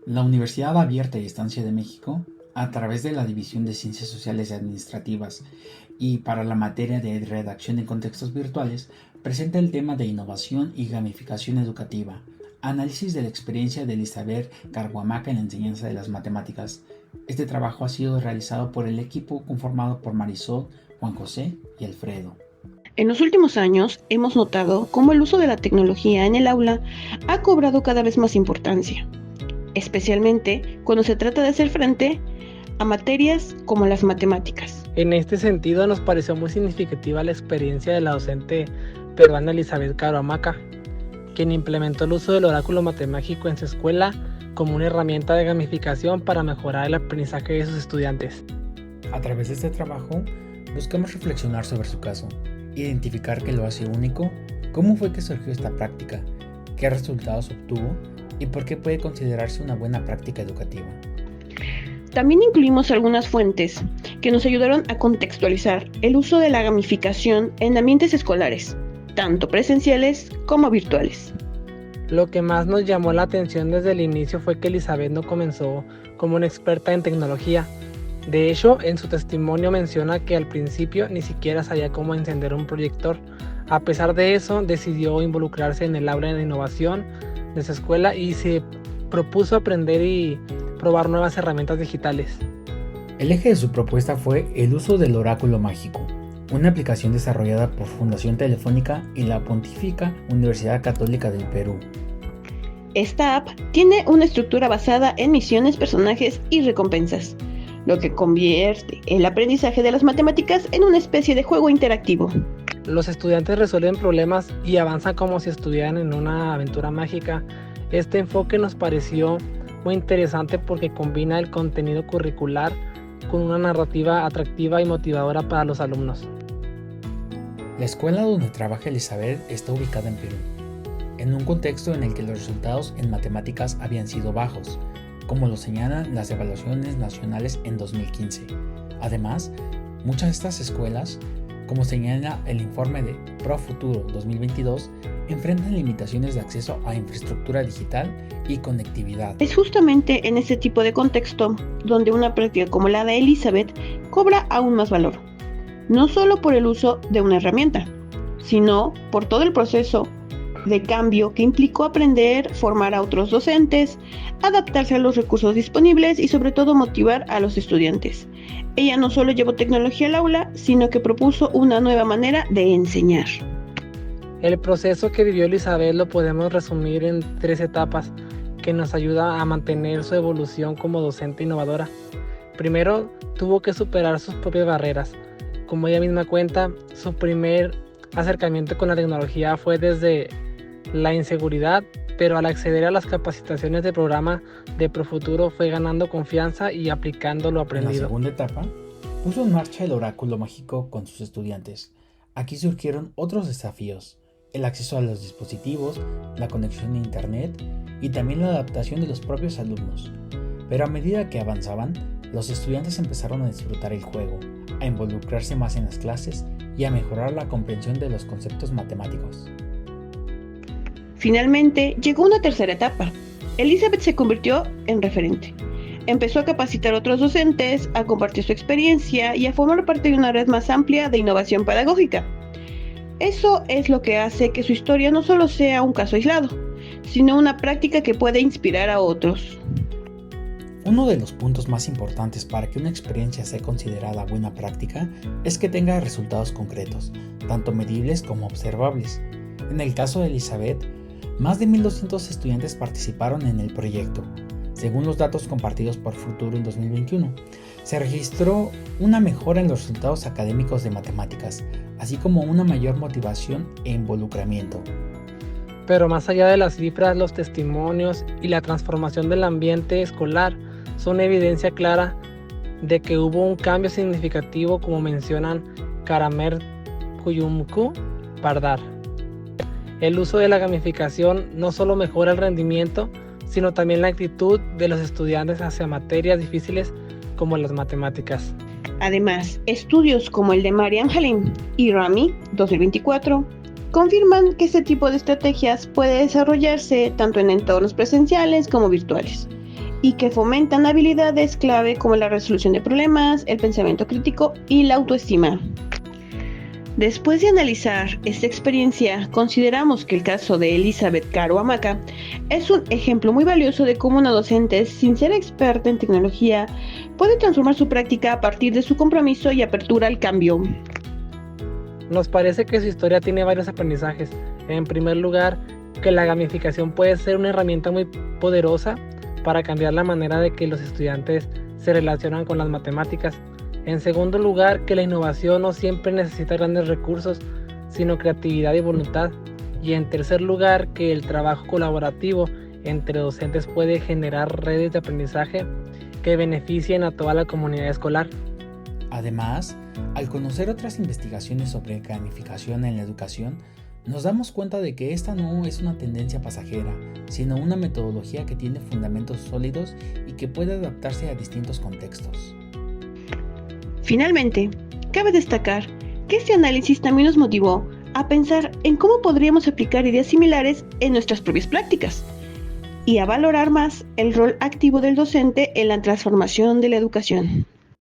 La Universidad Abierta y Estancia de México, a través de la División de Ciencias Sociales y Administrativas y para la materia de redacción en contextos virtuales, presenta el tema de innovación y gamificación educativa, análisis de la experiencia de Elizabeth Carhuamaca en la enseñanza de las matemáticas. Este trabajo ha sido realizado por el equipo conformado por Marisol, Juan José y Alfredo. En los últimos años hemos notado cómo el uso de la tecnología en el aula ha cobrado cada vez más importancia, especialmente cuando se trata de hacer frente a materias como las matemáticas. En este sentido, nos pareció muy significativa la experiencia de la docente peruana Elizabeth Carhuamaca, quien implementó el uso del oráculo matemático en su escuela como una herramienta de gamificación para mejorar el aprendizaje de sus estudiantes. A través de este trabajo, buscamos reflexionar sobre su caso, identificar qué lo hace único, cómo fue que surgió esta práctica, qué resultados obtuvo y por qué puede considerarse una buena práctica educativa. También incluimos algunas fuentes que nos ayudaron a contextualizar el uso de la gamificación en ambientes escolares, tanto presenciales como virtuales. Lo que más nos llamó la atención desde el inicio fue que Elizabeth no comenzó como una experta en tecnología. De hecho, en su testimonio menciona que al principio ni siquiera sabía cómo encender un proyector. A pesar de eso, decidió involucrarse en el aula de innovación de su escuela y se propuso aprender y probar nuevas herramientas digitales. El eje de su propuesta fue el uso del oráculo mágico, una aplicación desarrollada por Fundación Telefónica y la Pontificia Universidad Católica del Perú. Esta app tiene una estructura basada en misiones, personajes y recompensas, lo que convierte el aprendizaje de las matemáticas en una especie de juego interactivo. Los estudiantes resuelven problemas y avanzan como si estuvieran en una aventura mágica. Este enfoque nos pareció muy interesante porque combina el contenido curricular con una narrativa atractiva y motivadora para los alumnos. La escuela donde trabaja Elizabeth está ubicada en Perú, en un contexto en el que los resultados en matemáticas habían sido bajos, como lo señalan las evaluaciones nacionales en 2015. Además, muchas de estas escuelas, como señala el informe de ProFuturo 2022, enfrentan limitaciones de acceso a infraestructura digital y conectividad. Es justamente en este tipo de contexto donde una práctica como la de Elizabeth cobra aún más valor, no solo por el uso de una herramienta, sino por todo el proceso de cambio que implicó aprender, formar a otros docentes, adaptarse a los recursos disponibles y sobre todo motivar a los estudiantes. Ella no solo llevó tecnología al aula, sino que propuso una nueva manera de enseñar. El proceso que vivió Elizabeth lo podemos resumir en 3 etapas que nos ayuda a mantener su evolución como docente innovadora. Primero, tuvo que superar sus propias barreras. Como ella misma cuenta, su primer acercamiento con la tecnología fue desde la inseguridad, pero al acceder a las capacitaciones del programa de ProFuturo fue ganando confianza y aplicando lo aprendido. En la segunda etapa, puso en marcha el oráculo mágico con sus estudiantes. Aquí surgieron otros desafíos: el acceso a los dispositivos, la conexión a internet y también la adaptación de los propios alumnos. Pero a medida que avanzaban, los estudiantes empezaron a disfrutar el juego, a involucrarse más en las clases y a mejorar la comprensión de los conceptos matemáticos. Finalmente, llegó una tercera etapa. Elizabeth se convirtió en referente. Empezó a capacitar a otros docentes, a compartir su experiencia y a formar parte de una red más amplia de innovación pedagógica. Eso es lo que hace que su historia no solo sea un caso aislado, sino una práctica que puede inspirar a otros. Uno de los puntos más importantes para que una experiencia sea considerada buena práctica es que tenga resultados concretos, tanto medibles como observables. En el caso de Elizabeth, más de 1,200 estudiantes participaron en el proyecto. Según los datos compartidos por Futuro en 2021, se registró una mejora en los resultados académicos de matemáticas, así como una mayor motivación e involucramiento. Pero más allá de las cifras, los testimonios y la transformación del ambiente escolar son evidencia clara de que hubo un cambio significativo, como mencionan Karamer Kuyumku Pardar. El uso de la gamificación no solo mejora el rendimiento, sino también la actitud de los estudiantes hacia materias difíciles como las matemáticas. Además, estudios como el de Marian Halim y Rami 2024 confirman que este tipo de estrategias puede desarrollarse tanto en entornos presenciales como virtuales, y que fomentan habilidades clave como la resolución de problemas, el pensamiento crítico y la autoestima. Después de analizar esta experiencia, consideramos que el caso de Elizabeth Caro Hamaca es un ejemplo muy valioso de cómo una docente, sin ser experta en tecnología, puede transformar su práctica a partir de su compromiso y apertura al cambio. Nos parece que su historia tiene varios aprendizajes. En primer lugar, que la gamificación puede ser una herramienta muy poderosa para cambiar la manera de que los estudiantes se relacionan con las matemáticas. En segundo lugar, que la innovación no siempre necesita grandes recursos, sino creatividad y voluntad. Y en tercer lugar, que el trabajo colaborativo entre docentes puede generar redes de aprendizaje que beneficien a toda la comunidad escolar. Además, al conocer otras investigaciones sobre gamificación en la educación, nos damos cuenta de que esta no es una tendencia pasajera, sino una metodología que tiene fundamentos sólidos y que puede adaptarse a distintos contextos. Finalmente, cabe destacar que este análisis también nos motivó a pensar en cómo podríamos aplicar ideas similares en nuestras propias prácticas y a valorar más el rol activo del docente en la transformación de la educación.